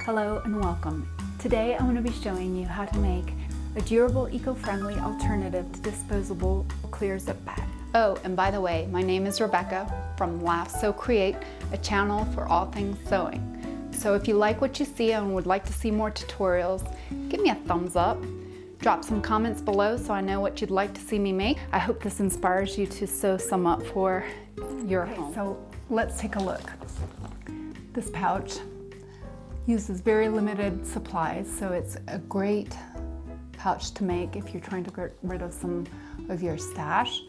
Hello and welcome. Today I'm going to be showing you how to make a durable, eco-friendly alternative to disposable clear zip bag. Oh, and by the way, my name is Rebecca from Laugh Sew Create, a channel for all things sewing. So if you like what you see and would like to see more tutorials, give me a thumbs up. Drop some comments below so I know what you'd like to see me make. I hope this inspires you to sew some up for your home. So let's take a look. This pouch uses very limited supplies, so it's a great pouch to make if you're trying to get rid of some of your stash.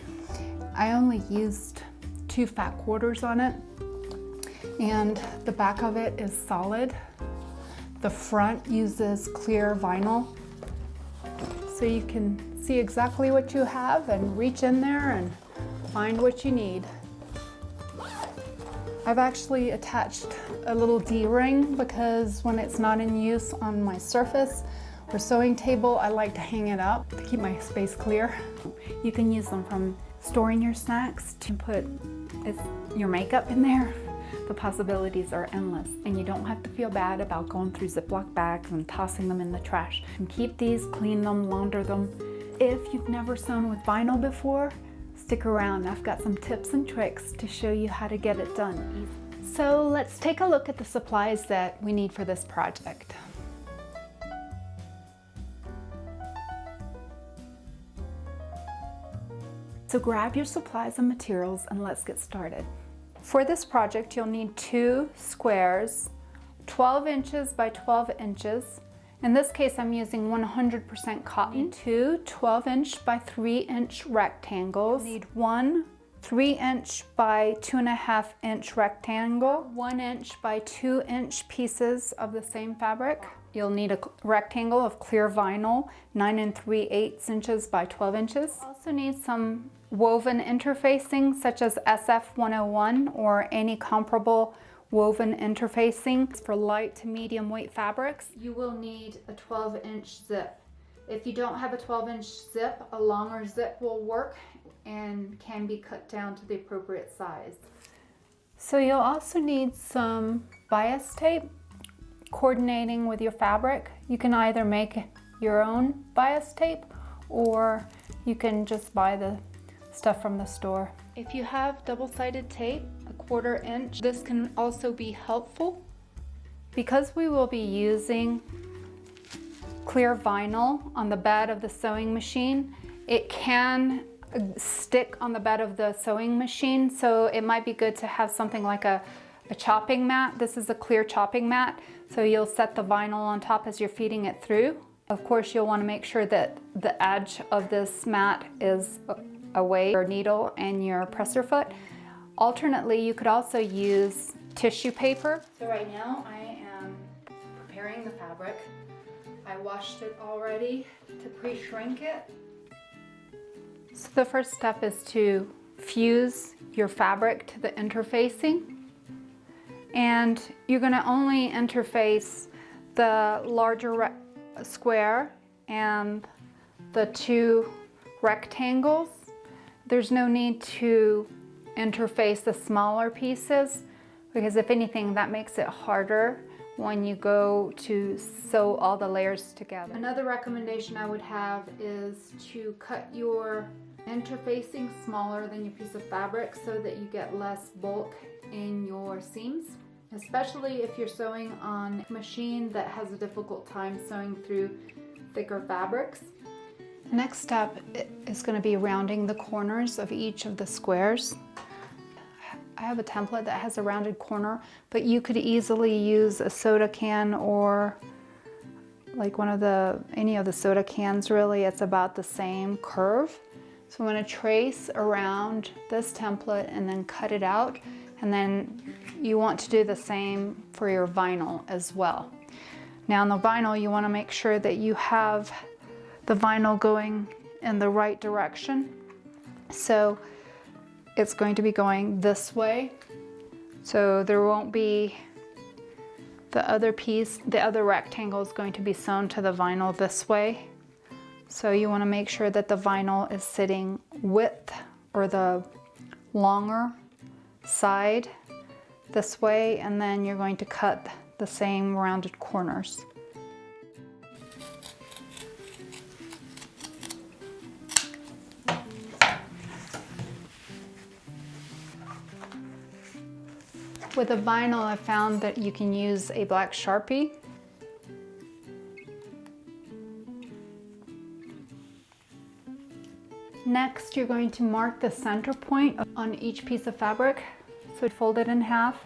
I only used 2 fat quarters on it, and the back of it is solid. The front uses clear vinyl, so you can see exactly what you have and reach in there and find what you need. I've actually attached a little D-ring because when it's not in use on my surface or sewing table, I like to hang it up to keep my space clear. You can use them from storing your snacks to put your makeup in there. The possibilities are endless, and you don't have to feel bad about going through Ziploc bags and tossing them in the trash. And keep these, clean them, launder them. If you've never sewn with vinyl before, stick around. I've got some tips and tricks to show you how to get it done. So let's take a look at the supplies that we need for this project. So grab your supplies and materials and let's get started. For this project, you'll need 2 squares, 12 inches by 12 inches. In this case, I'm using 100% cotton. 2 12-inch by 3-inch rectangles. You need 1 3-inch by 2.5-inch rectangle, 1-inch by 2-inch pieces of the same fabric. You'll need a rectangle of clear vinyl, 9 3/8 inches by 12 inches. Also need some woven interfacing such as SF101 or any comparable woven interfacing. For light to medium weight fabrics, you will need a 12-inch zip. If you don't have a 12-inch zip, a longer zip will work and can be cut down to the appropriate size. So you'll also need some bias tape coordinating with your fabric. You can either make your own bias tape or you can just buy the stuff from the store. If you have double-sided tape, a 1/4 inch, this can also be helpful. Because we will be using clear vinyl on the bed of the sewing machine, it can stick on the bed of the sewing machine, so it might be good to have something like a chopping mat. This is a clear chopping mat, so you'll set the vinyl on top as you're feeding it through. Of course, you'll want to make sure that the edge of this mat is away your needle and your presser foot. Alternately, you could also use tissue paper. So right now I am preparing the fabric. I washed it already to pre-shrink it. So the first step is to fuse your fabric to the interfacing. And you're going to only interface the larger square and the 2 rectangles. There's no need to interface the smaller pieces because if anything, that makes it harder when you go to sew all the layers together. Another recommendation I would have is to cut your interfacing smaller than your piece of fabric so that you get less bulk in your seams, especially if you're sewing on a machine that has a difficult time sewing through thicker fabrics. The next step is going to be rounding the corners of each of the squares. I have a template that has a rounded corner, but you could easily use a soda can or like any of the soda cans really. It's about the same curve. So I'm going to trace around this template and then cut it out, and then you want to do the same for your vinyl as well. Now on the vinyl, you want to make sure that you have the vinyl going in the right direction. So it's going to be going this way. So there won't be the other piece, the other rectangle is going to be sewn to the vinyl this way. So you want to make sure that the vinyl is sitting width or the longer side this way, and then you're going to cut the same rounded corners. With a vinyl, I found that you can use a black Sharpie. Next, you're going to mark the center point on each piece of fabric. So fold it in half.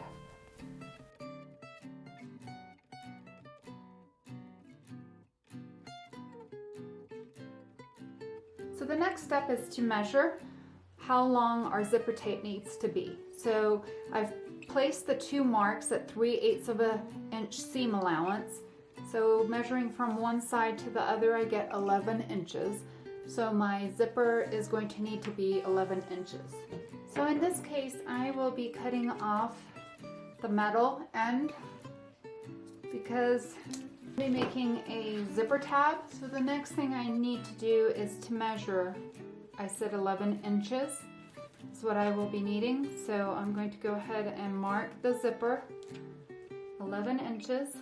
So the next step is to measure how long our zipper tape needs to be. So I've placed the two marks at 3/8 of an inch seam allowance. So measuring from one side to the other, I get 11 inches. So my zipper is going to need to be 11 inches. So in this case, I will be cutting off the metal end because I'll be making a zipper tab. So the next thing I need to do is to measure. I said 11 inches is what I will be needing. So I'm going to go ahead and mark the zipper 11 inches.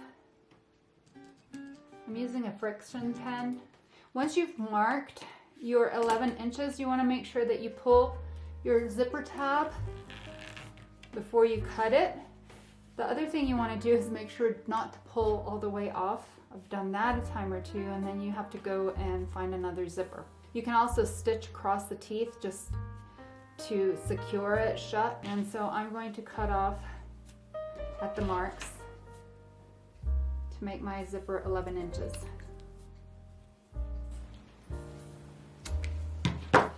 I'm using a friction pen. Once you've marked your 11 inches, you want to make sure that you pull your zipper tab before you cut it. The other thing you want to do is make sure not to pull all the way off. I've done that a time or two, and then you have to go and find another zipper. You can also stitch across the teeth just to secure it shut. And so I'm going to cut off at the marks to make my zipper 11 inches.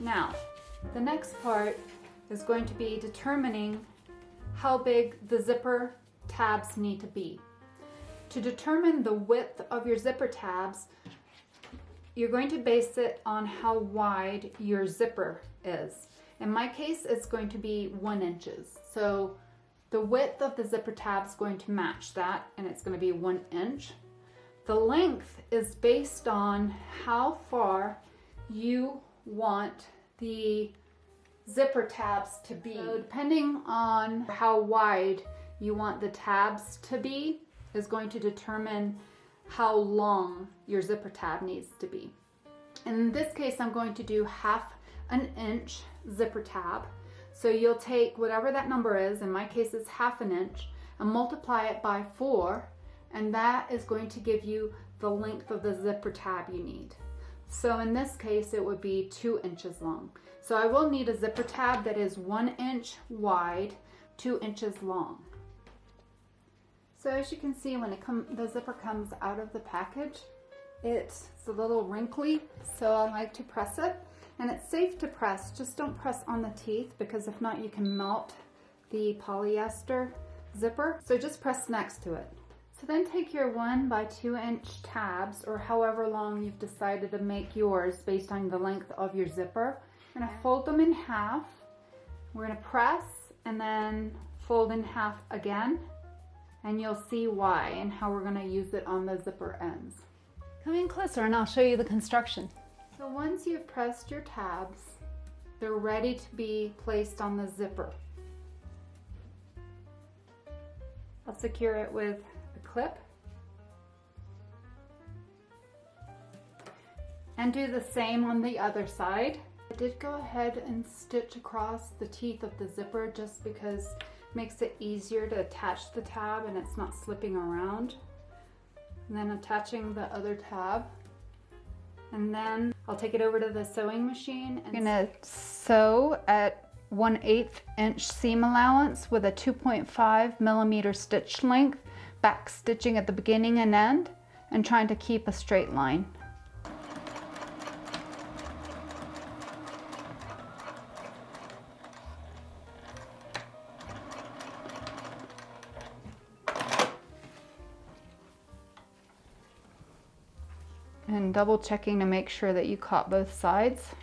Now, the next part is going to be determining how big the zipper tabs need to be. To determine the width of your zipper tabs, you're going to base it on how wide your zipper is. In my case, it's going to be 1 inch. So the width of the zipper tab is going to match that, and it's going to be 1 inch. The length is based on how far you want the zipper tabs to be. So depending on how wide you want the tabs to be is going to determine how long your zipper tab needs to be. In this case, I'm going to do 1/2 inch zipper tab. So you'll take whatever that number is, in my case it's 1/2 inch, and multiply it by 4, and that is going to give you the length of the zipper tab you need. So in this case, it would be 2 inches long. So I will need a zipper tab that is 1 inch wide, 2 inches long. So as you can see, when the zipper comes out of the package, it's a little wrinkly, so I like to press it. And it's safe to press, just don't press on the teeth, because if not you can melt the polyester zipper. So just press next to it. So then take your 1 by 2 inch tabs, or however long you've decided to make yours based on the length of your zipper. We're gonna fold them in half. We're gonna press and then fold in half again, and you'll see why and how we're gonna use it on the zipper ends. Come in closer and I'll show you the construction. So once you've pressed your tabs, they're ready to be placed on the zipper. I'll secure it with a clip and do the same on the other side. I did go ahead and stitch across the teeth of the zipper just because it makes it easier to attach the tab and it's not slipping around. And then attaching the other tab. And then I'll take it over to the sewing machine. I'm gonna sew at 1/8 inch seam allowance with a 2.5 millimeter stitch length, back stitching at the beginning and end, and trying to keep a straight line. And double checking to make sure that you caught both sides.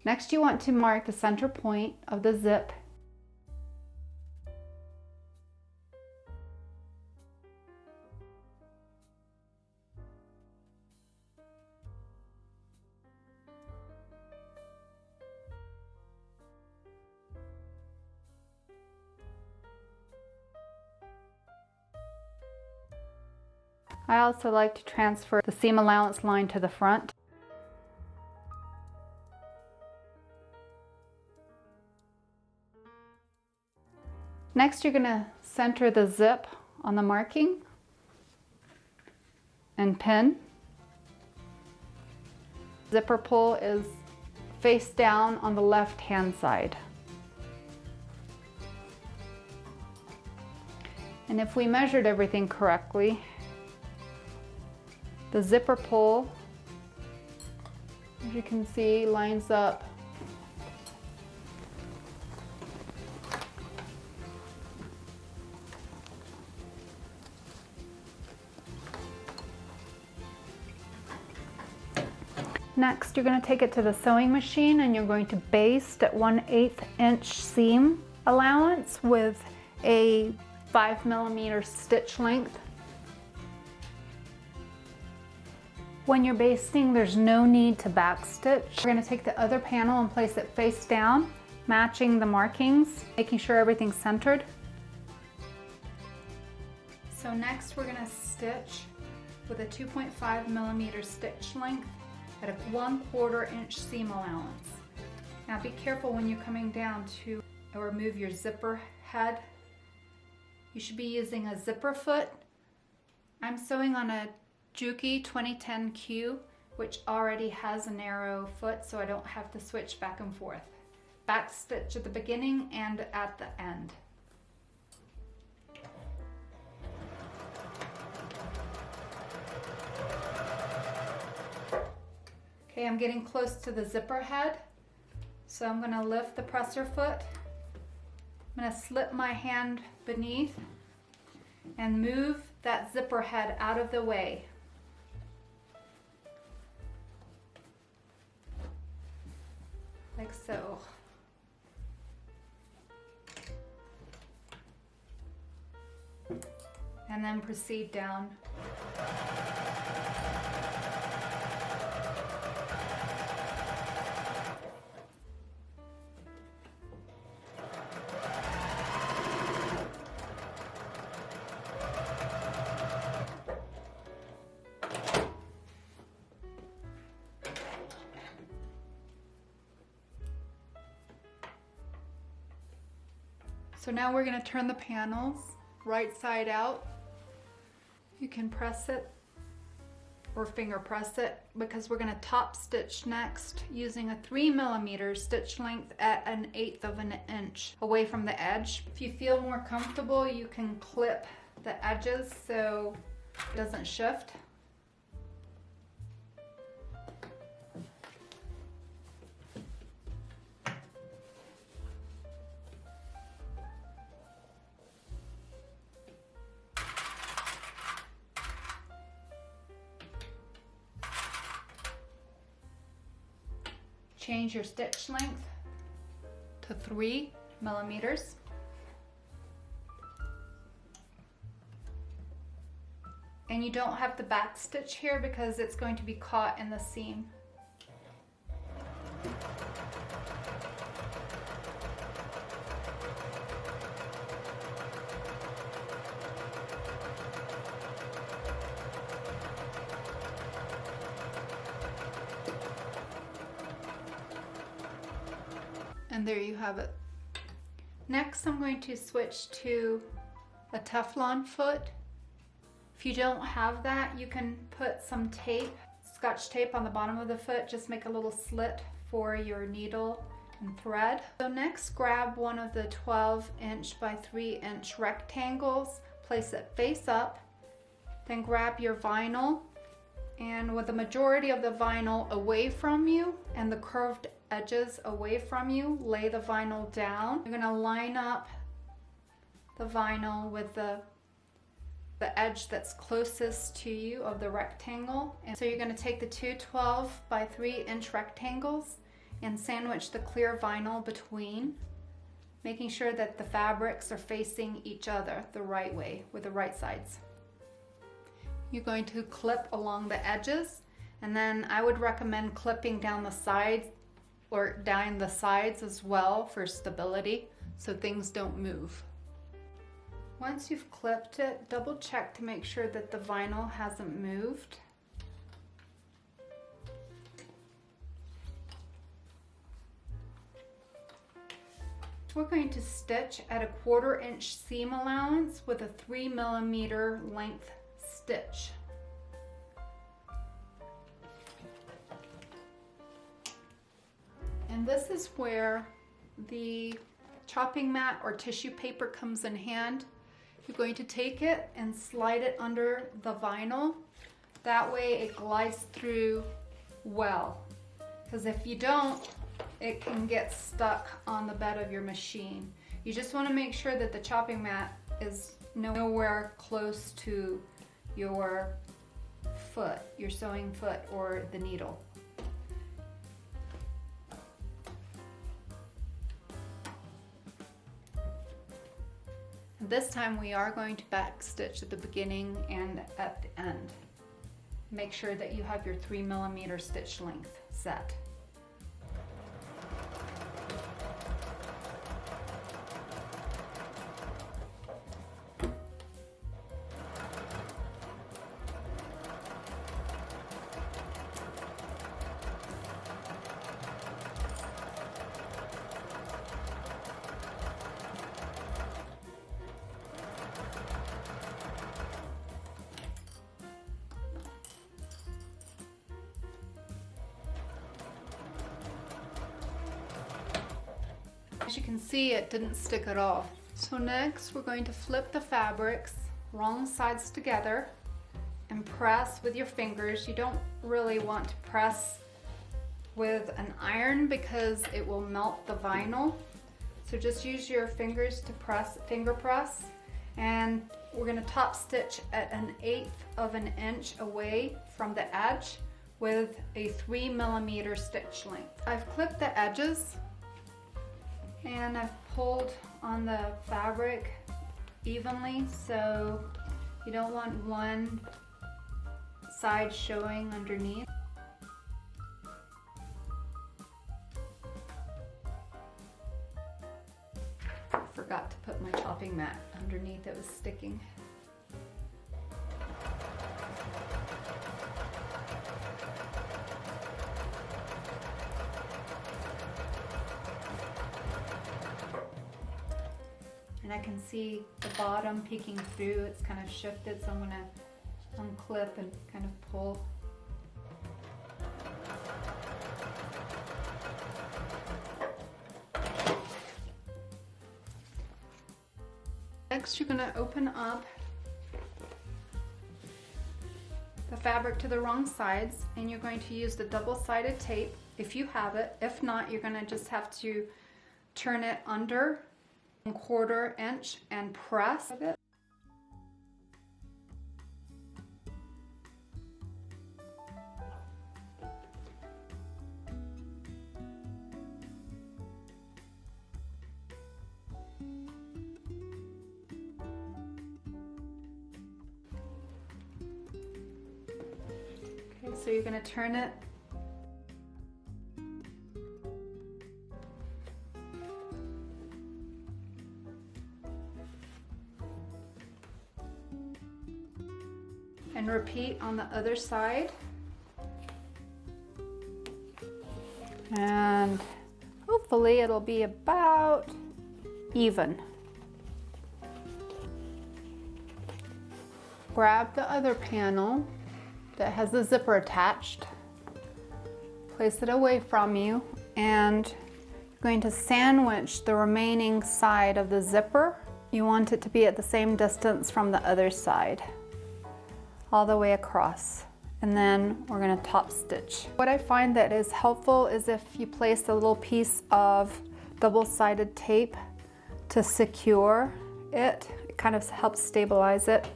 Next, you want to mark the center point of the zip. I also like to transfer the seam allowance line to the front. Next, you're going to center the zip on the marking and pin. Zipper pull is face down on the left hand side. And if we measured everything correctly, the zipper pull, as you can see, lines up Next, you're going to take it to the sewing machine and you're going to baste at 1/8 inch seam allowance with a 5mm stitch length. When you're basting, there's no need to backstitch. We're going to take the other panel and place it face down, matching the markings, making sure everything's centered. So next we're going to stitch with a 2.5mm stitch length at a 1/4 inch seam allowance. Now be careful when you're coming down to remove your zipper head. You should be using a zipper foot. I'm sewing on a Juki 2010Q, which already has a narrow foot, so I don't have to switch back and forth. Back stitch at the beginning and at the end. Okay, I'm getting close to the zipper head, so I'm going to lift the presser foot. I'm going to slip my hand beneath and move that zipper head out of the way. Like so. And then proceed down. So now we're going to turn the panels right side out. You can press it or finger press it because we're going to top stitch next using a 3mm stitch length at 1/8 of an inch away from the edge. If you feel more comfortable, you can clip the edges so it doesn't shift. Change your stitch length to 3mm. And you don't have to back stitch here because it's going to be caught in the seam. And there you have it. Next, I'm going to switch to a Teflon foot. If you don't have that, you can put some tape, Scotch tape on the bottom of the foot. Just make a little slit for your needle and thread. So next, grab one of the 12" by 3" rectangles, place it face up, then grab your vinyl, and with the majority of the vinyl away from you and the curved edges away from you, lay the vinyl down. You're going to line up the vinyl with the edge that's closest to you of the rectangle. And so you're going to take the two 12" by 3" rectangles and sandwich the clear vinyl between, making sure that the fabrics are facing each other the right way with the right sides. You're going to clip along the edges, and then I would recommend clipping down the sides or down the sides as well for stability so things don't move. Once you've clipped it, double check to make sure that the vinyl hasn't moved. We're going to stitch at a 1/4 inch seam allowance with a 3 millimeter length stitch. And this is where the chopping mat or tissue paper comes in hand. You're going to take it and slide it under the vinyl. That way it glides through well. Because if you don't, it can get stuck on the bed of your machine. You just want to make sure that the chopping mat is nowhere close to your foot, your sewing foot or the needle. This time we are going to back stitch at the beginning and at the end. Make sure that you have your 3 millimeter stitch length set. As you can see, it didn't stick at all. So next we're going to flip the fabrics wrong sides together and press with your fingers. You don't really want to press with an iron because it will melt the vinyl. So just use your fingers to press, finger press. And we're going to top stitch at 1/8 of an inch away from the edge with a 3 millimeter stitch length. I've clipped the edges and I've pulled on the fabric evenly, so you don't want one side showing underneath. I forgot to put my chopping mat underneath, it was sticking. And I can see the bottom peeking through. It's kind of shifted, so I'm going to unclip and kind of pull. Next, you're going to open up the fabric to the wrong sides, and you're going to use the double-sided tape if you have it. If not, you're going to just have to turn it under 1/4 inch and press it. Okay, so you're going to turn it and repeat on the other side. And hopefully it'll be about even. Grab the other panel that has the zipper attached, place it away from you, and you're going to sandwich the remaining side of the zipper. You want it to be at the same distance from the other side, all the way across, and then we're going to top stitch. What I find that is helpful is if you place a little piece of double-sided tape to secure it. It kind of helps stabilize it.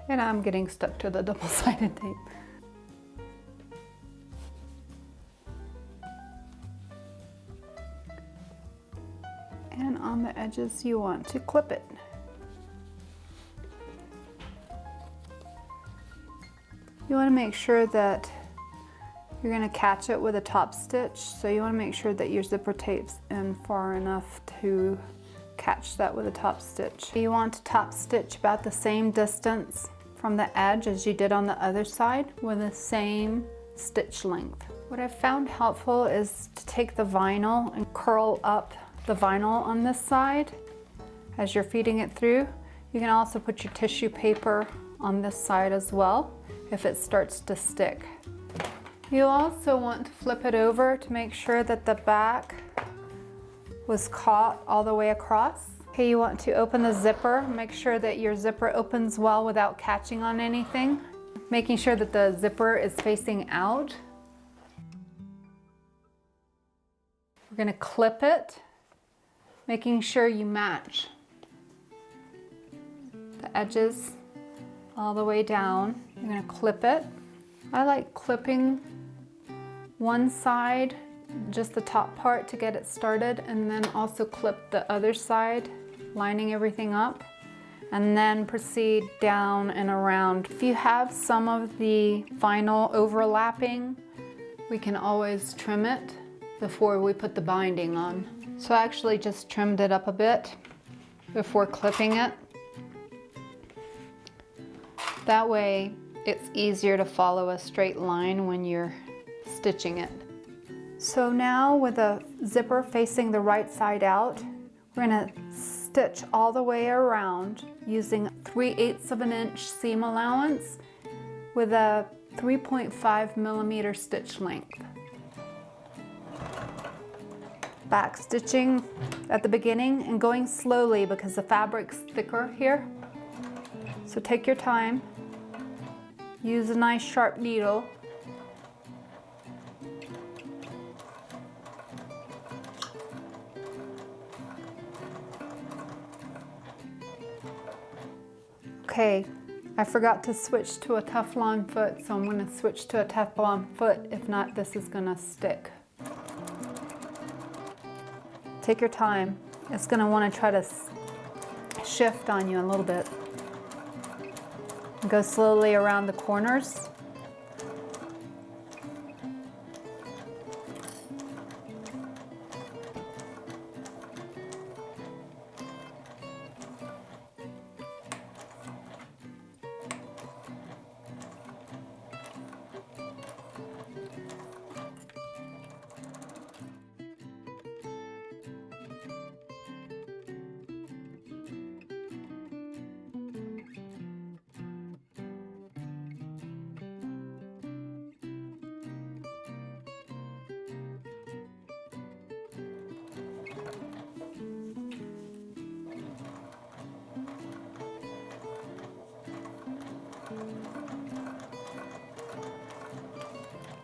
And I'm getting stuck to the double-sided tape. And on the edges you want to clip it. You want to make sure that you're going to catch it with a top stitch, so you want to make sure that your zipper tapes in far enough to catch that with a top stitch. You want to top stitch about the same distance from the edge as you did on the other side with the same stitch length. What I've found helpful is to take the vinyl and curl up the vinyl on this side as you're feeding it through. You can also put your tissue paper on this side as well if it starts to stick. You also want to flip it over to make sure that the back was caught all the way across. Okay, you want to open the zipper. Make sure that your zipper opens well without catching on anything. Making sure that the zipper is facing out. We're going to clip it, making sure you match the edges all the way down. You're going to clip it. I like clipping one side, just the top part to get it started, and then also clip the other side, lining everything up, and then proceed down and around. If you have some of the vinyl overlapping, we can always trim it before we put the binding on. So I actually just trimmed it up a bit before clipping it. That way it's easier to follow a straight line when you're stitching it. So now with the zipper facing the right side out, we're going to stitch all the way around using 3/8 of an inch seam allowance with a 3.5 millimeter stitch length. Back stitching at the beginning and going slowly because the fabric's thicker here. So take your time. Use a nice sharp needle. Okay, I forgot to switch to a Teflon foot, so I'm going to switch to a Teflon foot. If not, this is going to stick. Take your time. It's going to want to try to shift on you a little bit. Go slowly around the corners.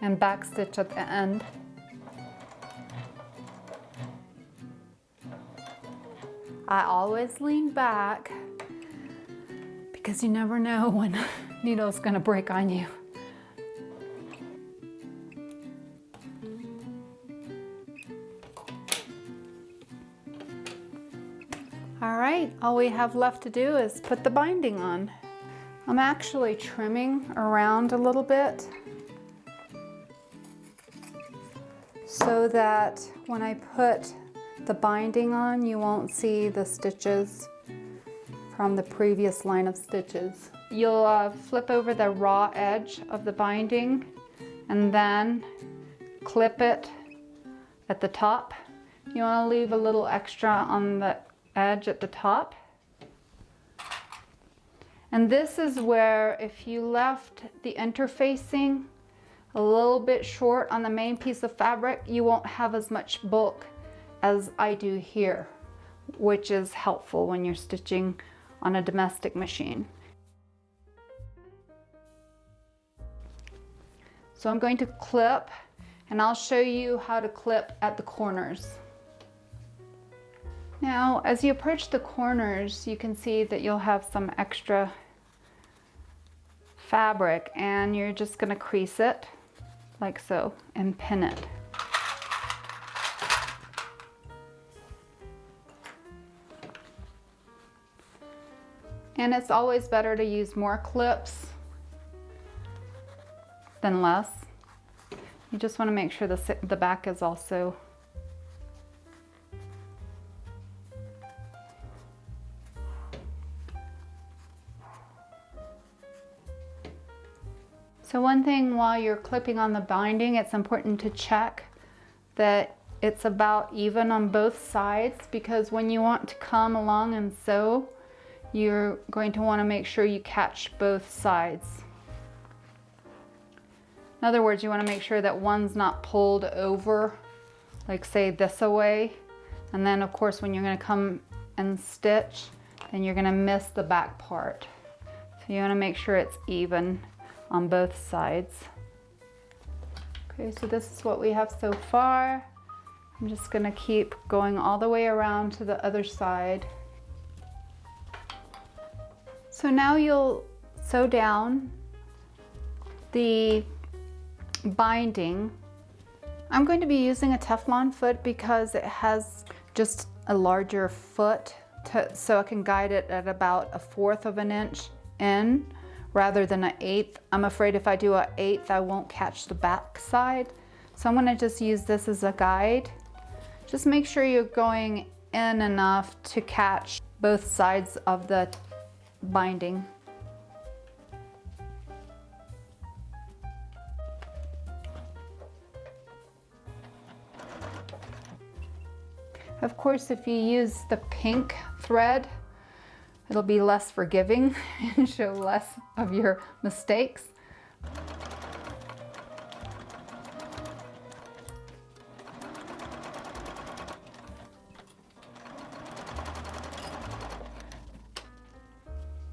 And back stitch at the end. I always lean back because you never know when a needle's going to break on you. All right, all we have left to do is put the binding on. I'm actually trimming around a little bit so that when I put the binding on, you won't see the stitches from the previous line of stitches. You'll flip over the raw edge of the binding and then clip it at the top. You want to leave a little extra on the edge at the top. And this is where if you left the interfacing a little bit short on the main piece of fabric, you won't have as much bulk as I do here, which is helpful when you're stitching on a domestic machine. So I'm going to clip, and I'll show you how to clip at the corners. Now, as you approach the corners, you can see that you'll have some extra fabric, and you're just going to crease it like so and pin it. And it's always better to use more clips than less. You just want to make sure the back is also So one thing while you're clipping on the binding, it's important to check that it's about even on both sides, because when you want to come along and sew, you're going to want to make sure you catch both sides. In other words, you want to make sure that one's not pulled over, like say this away, and then of course when you're going to come and stitch, then you're going to miss the back part. So you want to make sure it's even on both sides. Okay, so this is what we have so far. I'm just going to keep going all the way around to the other side. So now you'll sew down the binding. I'm going to be using a Teflon foot because it has just a larger foot, so I can guide it at about 1/4 of an inch in rather than an 1/8. I'm afraid if I do an 1/8 I won't catch the back side. So I'm going to just use this as a guide. Just make sure you're going in enough to catch both sides of the binding. Of course, if you use the pink thread, it'll be less forgiving and show less of your mistakes.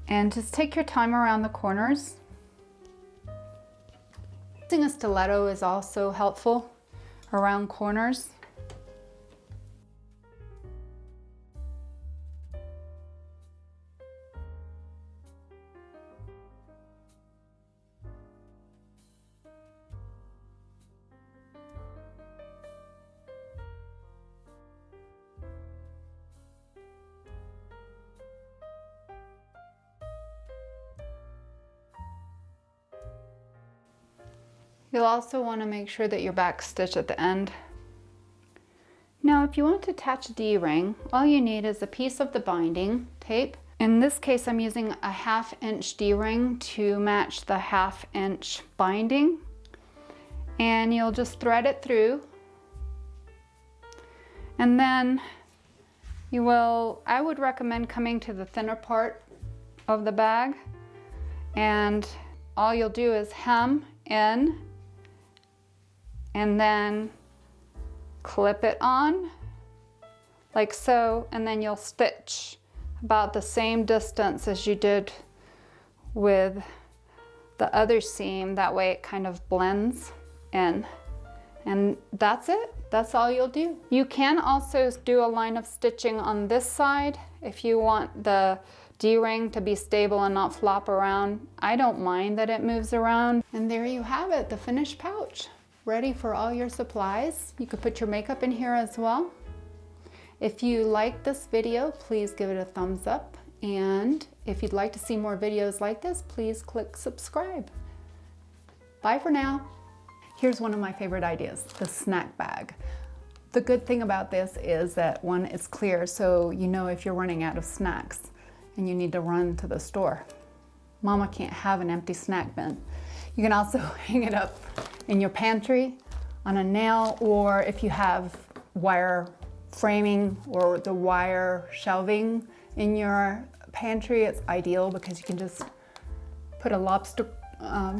And just take your time around the corners. Using a stiletto is also helpful around corners. You'll also want to make sure that your back stitch at the end. Now, if you want to attach a D-ring, all you need is a piece of the binding tape. In this case, I'm using a 1/2 inch D-ring to match the 1/2 inch binding. And you'll just thread it through. And then I would recommend coming to the thinner part of the bag. And all you'll do is hem in and then clip it on like so, and then you'll stitch about the same distance as you did with the other seam. That way it kind of blends in, and that's it. That's all you'll do. You can also do a line of stitching on this side if you want the D-ring to be stable and not flop around. I don't mind that it moves around. And there you have it, the finished pouch, ready for all your supplies. You could put your makeup in here as well. If you like this video, please give it a thumbs up. And if you'd like to see more videos like this, please click subscribe. Bye for now. Here's one of my favorite ideas, the snack bag. The good thing about this is that one, it's clear, so you know if you're running out of snacks and you need to run to the store. Mama can't have an empty snack bin. You can also hang it up in your pantry on a nail, or if you have wire framing or the wire shelving in your pantry, it's ideal because you can just put a lobster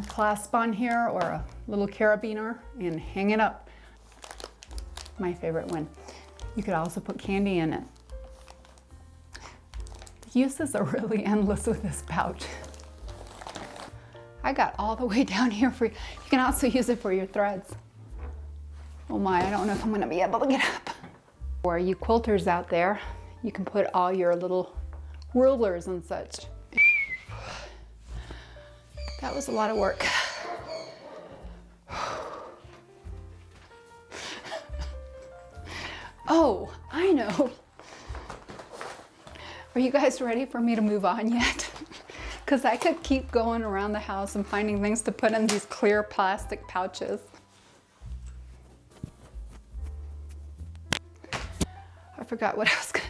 clasp on here or a little carabiner and hang it up. My favorite one. You could also put candy in it. The uses are really endless with this pouch. I got all the way down here for you. You can also use it for your threads. Oh my, I don't know if I'm gonna be able to get up. Or you quilters out there, you can put all your little rulers and such. That was a lot of work. Oh, I know. Are you guys ready for me to move on yet? Because I could keep going around the house and finding things to put in these clear plastic pouches. I forgot what I was gonna